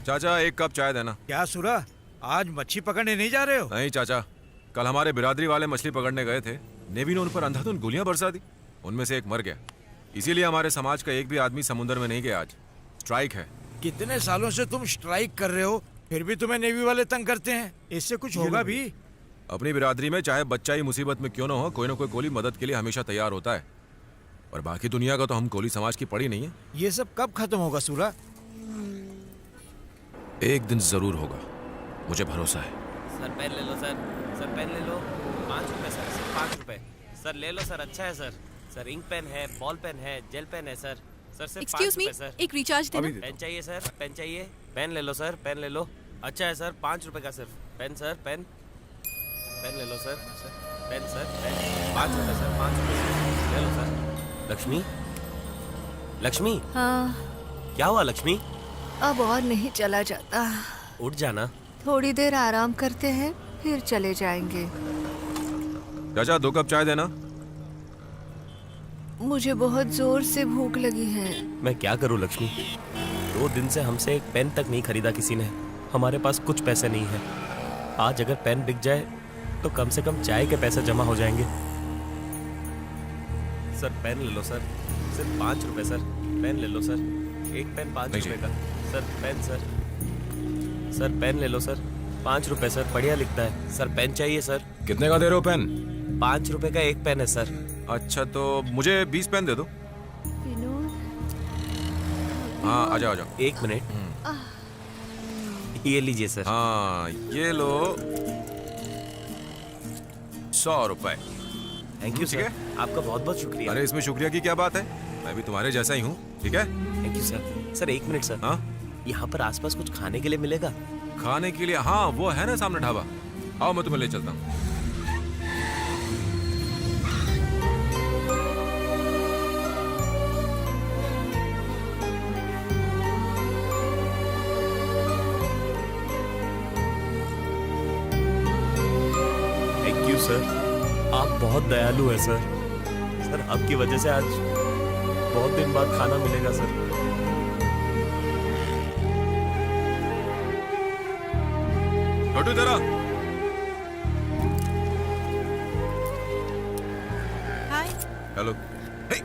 चाचा एक कप चाय देना। क्या सुरा, आज मच्छी पकड़ने नहीं जा रहे हो? नहीं चाचा, कल हमारे बिरादरी वाले मछली पकड़ने गए थे। नेवी ने उन पर अंधाधुंध गोलियां बरसा दी, उनमें से एक मर गया। इसीलिए हमारे समाज का एक भी आदमी समुद्र में नहीं गया। आज स्ट्राइक है। कितने सालों से तुम स्ट्राइक कर रहे हो, फिर भी तुम्हें नेवी वाले तंग करते हैं। इससे कुछ होगा भी? अपनी बिरादरी में चाहे बच्चा ही मुसीबत में क्यों ना हो, कोई ना कोई कोली मदद के लिए हमेशा तैयार होता है। और बाकी दुनिया का तो हम कोली समाज की पड़ी नहीं है। ये सब कब खत्म होगा सुरा? एक दिन जरूर होगा, मुझे भरोसा है। सर पेन ले लो सर। सर पेन ले लो। 5 रुपए सर, सिर्फ 5 रुपए। सर ले लो सर, अच्छा है सर। सर इंक पेन है, बॉल पेन है, जेल पेन है सर। सर सिर्फ 5 रुपए सर। एक रिचार्ज देना। पेन चाहिए सर, पेन चाहिए। पेन ले लो सर, पेन ले लो। अच्छा है सर, 5 रुपए का सिर्फ। Pen sir, pen. पेन ले लो सर। Pen sir, pen. 5 रुपए सर, 5 रुपए सर। ले लो सर। लक्ष्मी, लक्ष्मी। हाँ, क्या हुआ लक्ष्मी? अब और नहीं चला जाता। उठ जाना। थोड़ी देर आराम करते हैं, फिर चले जाएंगे। चाचा 2 कप चाय देना। मुझे बहुत जोर से भूख लगी है। मैं क्या करूं लक्ष्मी, 2 दिन से हमसे एक पेन तक नहीं खरीदा किसी ने। हमारे पास कुछ पैसे नहीं है। आज अगर पेन बिक जाए तो कम से कम चाय के पैसे जमा हो जाएंगे। सर पेन ले लो सर, सिर्फ 5 रुपए सर। पेन ले लो सर, एक पेन 5 रुपए का। Sir pen sir. Sir pen ले लो सर, 5 रुपए सर, बढ़िया लिखता है। सर पेन चाहिए सर। कितने का दे रहे हो पेन? 5 रुपए का एक पेन है सर। अच्छा तो मुझे 20 पेन दे दो। विनोद, हाँ आ जाओ आ जाओ। 1 मिनट, ये लीजिए सर। हाँ ये लो 100 रुपए। थैंक यू ठीक सर, है। आपका बहुत बहुत शुक्रिया। अरे इसमें शुक्रिया की क्या बात है, मैं भी तुम्हारे जैसा ही हूँ। ठीक है। Thank you sir. Sir 1 minute sir, हाँ यहाँ पर आसपास कुछ खाने के लिए मिलेगा? खाने के लिए, हाँ वो है ना सामने ढाबा। आओ मैं तुम्हें ले चलता हूँ। थैंक यू सर, आप बहुत दयालु हैं सर। सर आपकी वजह से आज बहुत दिन बाद खाना मिलेगा सर। छोटू तेरा। हाय। हेलो। हे!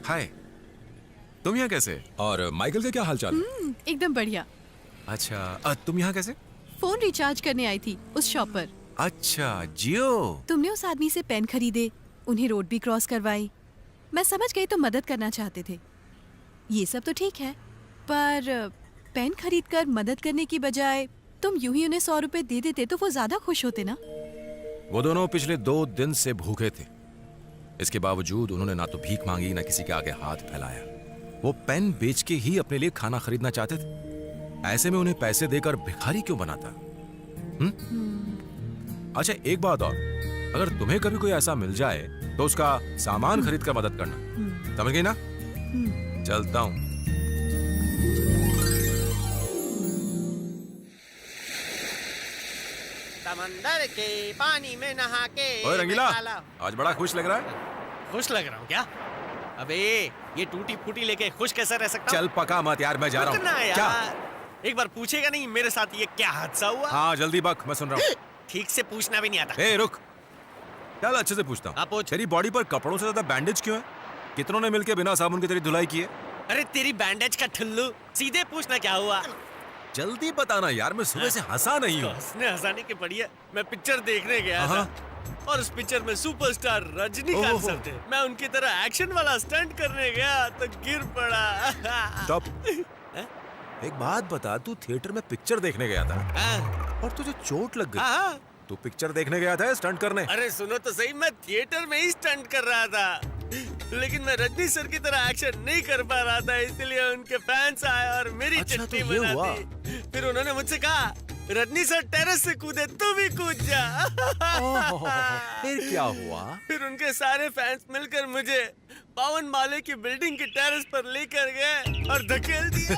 हाय। तुम यहाँ कैसे? और माइकल के क्या हालचाल? एकदम बढ़िया। अच्छा तुम यहाँ कैसे? फोन रिचार्ज करने आई थी उस शॉप पर। अच्छा जियो। तुमने उस आदमी से पेन खरीदे, उन्हें रोड भी क्रॉस करवाई। मैं समझ गई तुम मदद करना चाहते थे। ये सब तो ठीक है, पर पेन खरीदकर मदद करने की बजाय तुम यूं ही उन्हें 100 रुपए दे देते तो वो ज्यादा खुश होते ना। वो दोनों पिछले 2 दिन से भूखे थे। इसके बावजूद उन्होंने ना तो भीख मांगी ना किसी के आगे हाथ फैलाया। वो पेन बेच के ही अपने लिए खाना खरीदना चाहते थे। ऐसे में उन्हें पैसे देकर भिखारी क्यों बनाता? अच्छा एक बात और, अगर तुम्हें कभी कोई ऐसा मिल जाए तो उसका सामान खरीद कर मदद करना। समझ गई ना? चलता हूं। समंदर के पानी में नहा के। ओए रंगीला, आज बड़ा खुश लग रहा है। खुश लग रहा हूँ क्या? अबे ये टूटी फूटी लेके खुश कैसे रह सकता हूँ? चल पका मत यार, मैं जा रहा रुकना हूँ। यार। क्या? एक बार पूछेगा नहीं मेरे साथ ये क्या हादसा हुआ? हाँ जल्दी बक, मैं सुन रहा हूँ। ठीक से पूछना भी नहीं आता। ए रुक, चल अच्छे से पूछता हाँ, हूँ। पूछ। तेरी बॉडी पर कपड़ों से ज्यादा बैंडेज क्यों है? कितनों ने मिलके बिना साबुन की तेरी धुलाई की है? अरे तेरी बैंडेज का ठुल्लू, सीधे पूछना क्या हुआ? जल्दी बताना यार, मैं सुबह से हंसा नहीं हूँ। हंसने हंसाने के पड़ी है। मैं पिक्चर देखने गया था और उस पिक्चर में सुपरस्टार रजनीकांत सर थे। मैं उनकी तरह एक्शन वाला स्टंट करने गया तो गिर पड़ा। स्टॉप। एक बात बता, तू थिएटर में पिक्चर देखने गया था और तुझे चोट लग गई। तू पिक्चर देखने गया था या स्टंट करने? अरे सुनो तो सही, मैं थिएटर में ही स्टंट कर रहा था, लेकिन मैं रजनी सर की तरह एक्शन नहीं कर पा रहा था, इसलिए उनके फैंस आए और मेरी अच्छा, चट्टी तो ये बना हुआ। दी। फिर उन्होंने मुझसे कहा, रजनी सर टेरेस से कूदे, तू भी कूद जा। फिर क्या हुआ? फिर उनके सारे फैंस मिलकर मुझे 52 माले की बिल्डिंग की टेरेस पर लेकर गए और धकेल दिया।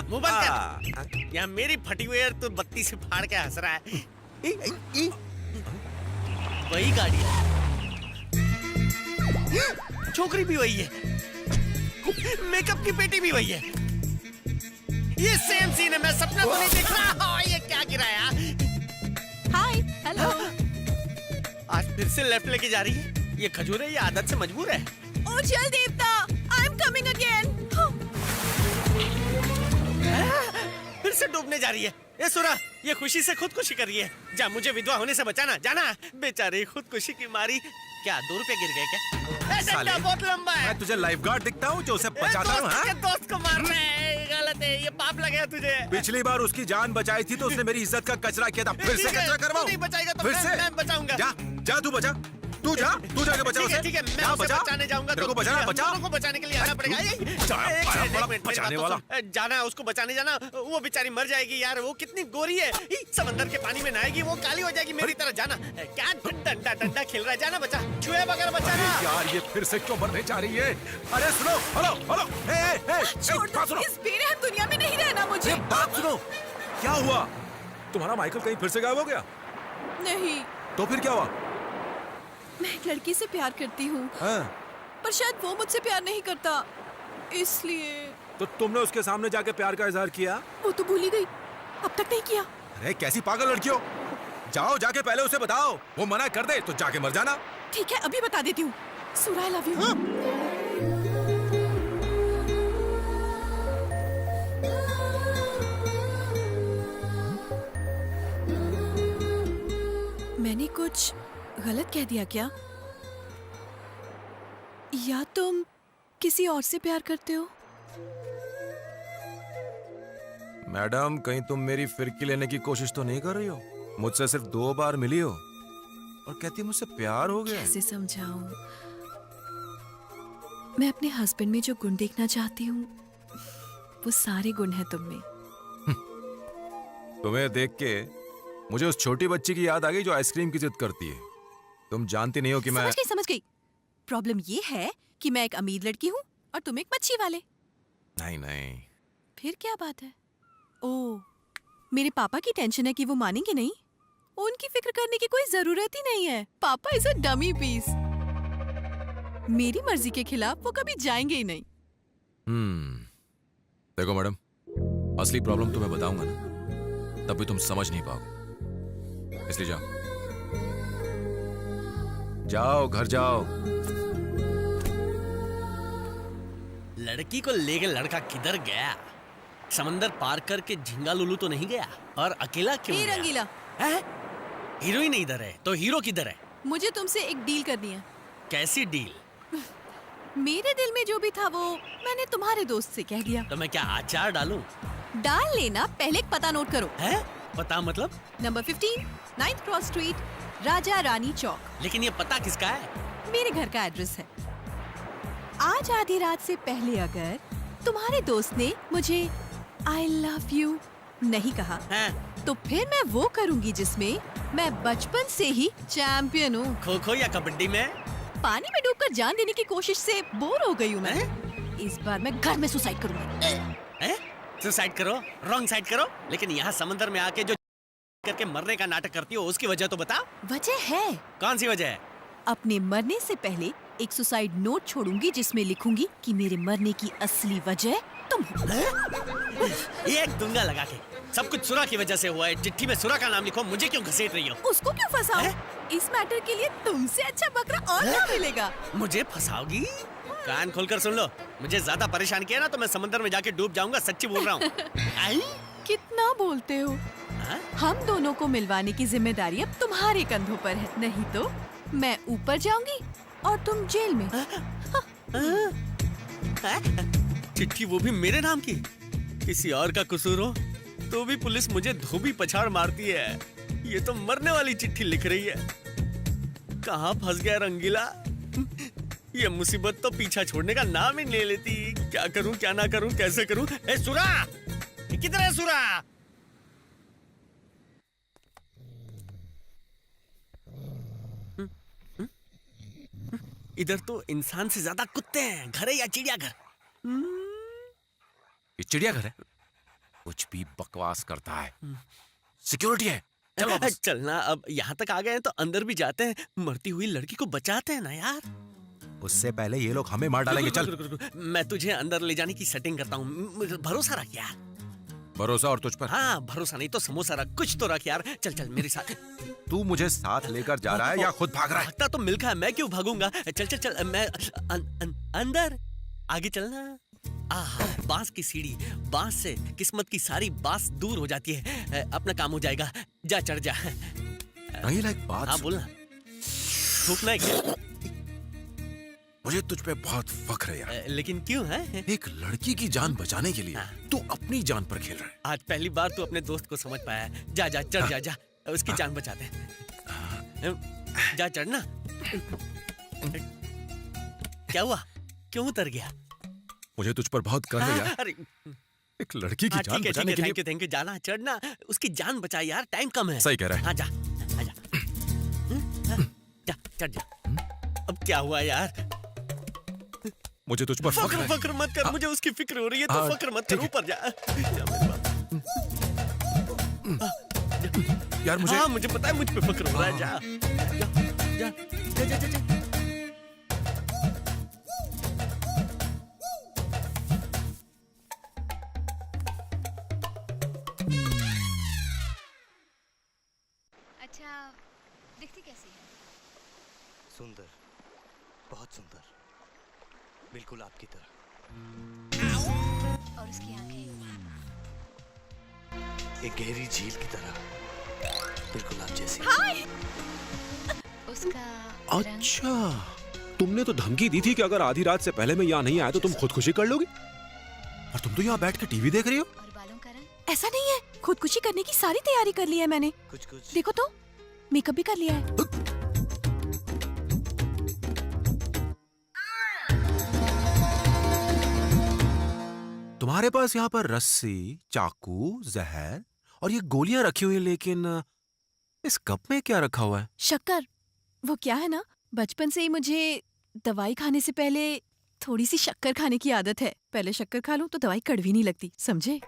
मुंह बंद कर। यहाँ मेरी फटी हुई है, तू बत्ती से फाड़ के हंस रहा है। वही गाड़ी है, छोकरी भी वही है। मेकअप की पेटी भी वही है। ये सेम सीन है, मैं सपना तो नहीं देख रहा। ये क्या गिराया? हाय, हेलो। आज फिर से लेफ्ट लेके जा रही है। ये खजूर है, ये आदत से मजबूर है। ओ चल देवता, आई एम कमिंग अगेन। फिर से डूबने जा रही है। ए सुरा, ये खुशी से खुदकुशी कर रही है। जा, मुझे विधवा होने से बचाना, जाना। बेचारी खुदकुशी की मारी। क्या 2 रुपए गिर गए क्या? ए, साले, डंडा बहुत लंबा है। मैं तुझे लाइफगार्ड दिखता हूँ जो उसे बचाता दोस्त हूँ, हाँ? के दोस्त को मारना है, गलत है। ये पाप लग गया तुझे। पिछली बार उसकी जान बचाई थी तो उसने मेरी इज्जत का कचरा किया था। फिर से ठीक है, कचरा तू करवाऊं? नहीं बचाएगा तो फिर मैं- से मैं बचाऊंगा। जा, जा तू बचा। तू जाके बचा ठीक है, उसे। ठीक है, मैं जा, उसे बचा। बचाने जाऊंगा। तेरे को तो बचाना, हम बचा। दोनों को बचाने के लिए आना पड़ेगा। जा, एक बड़ा मिनट, मेरी बचाने बात वाला। तो सुन। जाना है उसको बचाने, जाना। वो बेचारी मर जाएगी यार, वो कितनी गोरी है। समंदर के पानी में नहाएगी, वो काली हो जाएगी मेरी तरह। जाना। क्या डंडा खेल रहा है? जाना, बचा। छुए बगैर बचाना। यार ये फिर से क्यों मरने जा रही है? अरे सुनो, हेलो हेलो, छोड़ दो, बात सुनो, इस बेरहम दुनिया में नहीं रहना मुझे। बात सुनो। क्या हुआ? तुम्हारा माइकल कहीं फिर से गायब हो गया? नहीं, तो फिर क्या हुआ? मैं एक लड़की से प्यार करती हूँ, हाँ, पर शायद वो मुझसे प्यार नहीं करता, इसलिए। तो तुमने उसके सामने जाके प्यार का इजहार किया? वो तो भूल ही गई, अब तक नहीं किया। अरे कैसी पागल लड़की हो? जाओ, जाके पहले उसे बताओ। वो मना कर दे तो जाके मर जाना। ठीक है, अभी बता देती हूँ। सुरा, आई लव यू। मैंने कुछ गलत कह दिया क्या? या तुम किसी और से प्यार करते हो? मैडम, कहीं तुम मेरी फिरकी लेने की कोशिश तो नहीं कर रही हो? मुझसे सिर्फ 2 बार मिली हो और कहती मुझसे प्यार हो गया है। कैसे समझाऊं? मैं अपने हस्बैंड में जो गुण देखना चाहती हूँ, वो सारे गुण हैं तुम में। तुम्हें देख के मुझे उस छोटी बच्ची की याद आ गई जो आइसक्रीम की जिद करती है। तुम जानती नहीं हो कि मैं समझ गई। प्रॉब्लम ये है कि मैं एक अमीर लड़की हूँ और तुम एक मच्छी वाले। नहीं नहीं, फिर क्या बात है? ओह, मेरे पापा की टेंशन है कि वो मानेंगे नहीं। उनकी फिक्र करने की कोई जरूरत ही नहीं है। पापा इज अ डमी पीस। मेरी मर्जी के खिलाफ वो कभी जाएंगे ही नहीं। देखो मैडम, असली प्रॉब्लम तुम्हें बताऊंगा ना, तब भी तुम समझ नहीं पाओगे। इसलिए जाओ, जाओ, घर जाओ। लड़की को लेके लड़का किधर गया? समंदर पार करके झिंगा लुलू तो नहीं गया? और अकेला क्यों हे गया? रंगीला, हैं? हीरोइन इधर है तो हीरो किधर है? मुझे तुमसे एक डील करनी है। कैसी डील? मेरे दिल में जो भी था वो मैंने तुम्हारे दोस्त से कह दिया। तो मैं क्या अचार डालूं? डाल लेना, पहले एक पता नोट करो। है? पता मतलब? Number 15, 9th cross street, Raja Rani चौक। लेकिन ये पता किसका है? मेरे घर का एड्रेस है। आज आधी रात से पहले अगर तुम्हारे दोस्त ने मुझे आई लव यू नहीं कहा, हैं? तो फिर मैं वो करूंगी जिसमें मैं बचपन से ही चैंपियन हूँ। खो खो या कबड्डी में? पानी में डूबकर जान देने की कोशिश से बोर हो गई हूँ मैं। इस बार मैं घर में सुसाइड करूंगी। सुसाइड करो, रॉन्ग साइड करो, लेकिन यहाँ समंदर में आके जो करके मरने का नाटक करती हो उसकी वजह तो बताओ। वजह है, कौन सी वजह है? अपने मरने से पहले एक सुसाइड नोट छोड़ूंगी जिसमें लिखूंगी कि मेरे मरने की असली वजह तुम हो। एक दूंगा लगा के। सब कुछ सुरा की वजह से हुआ है। चिट्ठी में सुरा का नाम लिखो, मुझे क्यों घसीट रही हो? उसको क्यों फंसाओ? इस मैटर के लिए तुमसे अच्छा बकरा और क्या मिलेगा? मुझे फंसाओगी? कान खोलकर सुन लो, मुझे ज्यादा परेशान किया ना तो मैं समंदर में जाके डूब जाऊंगा। सच्ची बोल रहा हूँ। आई? कितना बोलते हो? हाँ? हम दोनों को मिलवाने की जिम्मेदारी अब तुम्हारे कंधों पर है, नहीं तो मैं ऊपर जाऊंगी और तुम जेल में। चिट्ठी वो भी मेरे नाम की। किसी और का कसूर हो तो भी पुलिस मुझे धोबी पछाड़ मारती है। ये तो मरने वाली चिट्ठी लिख रही है। कहाँ फंस गया रंगीला? ये मुसीबत तो पीछा छोड़ने का नाम ही नहीं लेती। क्या करूं, क्या ना करूं, कैसे करूं? ए सुरा, किधर है सुरा? इधर तो इंसान से ज्यादा कुत्ते हैं। घर है या चिड़ियाघर? ये चिड़ियाघर है? कुछ भी बकवास करता है। सिक्योरिटी है, चल वापस। चलना, अब यहाँ तक आ गए हैं तो अंदर भी जाते हैं। मरती हुई लड़की को बचाते हैं ना यार। उससे पहले ये लोग हमें मार डालेंगे। चल। मैं तुझे अंदर ले जाने की सेटिंग करता हूँ। मुझे भरोसा रख यार। भरोसा और तुझ पर? हाँ भरोसा नहीं तो समोसा रख, कुछ तो रख यार। चल चल मेरे साथ। तू मुझे साथ लेकर जा रहा है या खुद भाग रहा है? भागता तो मिल्खा है, मैं क्यों भागूंगा? चल चल चल, मैं अंदर। आगे चलना। आहा, बांस की सीढ़ी, बांस से किस्मत की सारी बांस दूर हो जाती है। अपना काम हो जाएगा। जा चढ़ जा। रंगीला एक बात हाँ सुन। बोलना। थूकना है क्या? मुझे तुझ पे बहुत फख्र है यार। लेकिन क्यों है? एक लड़की की जान बचाने के लिए तू अपनी जान पर खेल रहा है। आज पहली बार तू अपने दोस्त को समझ पाया है। जा जा चढ़ जा जा, उसकी जान बचा दे। जा चढ़ना। क्या हुआ? क्यों उतर गया? मुझे तुझ पर बहुत गर्व है यार। अरे एक लड़की की जान बचाने के लिए। थैंक यू जाना, चढ़ना, उसकी जान बचा यार, टाइम कम है। सही कह रहा है। हाँ जा जा चढ़ जा। अब क्या हुआ यार? मुझे तुझ पर फख्र है। फक्र मत कर, मुझे उसकी फिक्र हो रही है, तो हाँ, फक्र मत कर, ठीक है। ऊपर जा। जा मेरे पास। यार मुझे हाँ मुझे पता है, मुझ पे फक्र हो रहा है। जा जा जा जा जा, जा, जा। अच्छा, दिखती कैसी है? सुंदर, बहुत सुंदर, बिल्कुल आपकी तरह। और उसकी आंखें? एक गहरी झील की तरह, बिल्कुल आप जैसी। उसका रंग? अच्छा, तुमने तो धमकी दी थी कि अगर आधी रात से पहले मैं यहाँ नहीं आया तो तुम खुदकुशी कर लोगी। और तुम तो यहाँ बैठ के टीवी देख रही हो। और बालों का रंग? ऐसा नहीं है, खुदकुशी करने की सारी तैयारी कर ली है मैंने। कुछ कुछ देखो तो, मेकअप भी कर लिया है। तुम्हारे पास यहाँ पर रस्सी, चाकू, जहर और ये गोलियां रखी हुई, लेकिन इस कप में क्या रखा हुआ है? शक्कर। वो क्या है ना, बचपन से ही मुझे दवाई खाने से पहले थोड़ी सी शक्कर खाने की आदत है। पहले शक्कर खा लूं तो दवाई कड़वी नहीं लगती, समझे?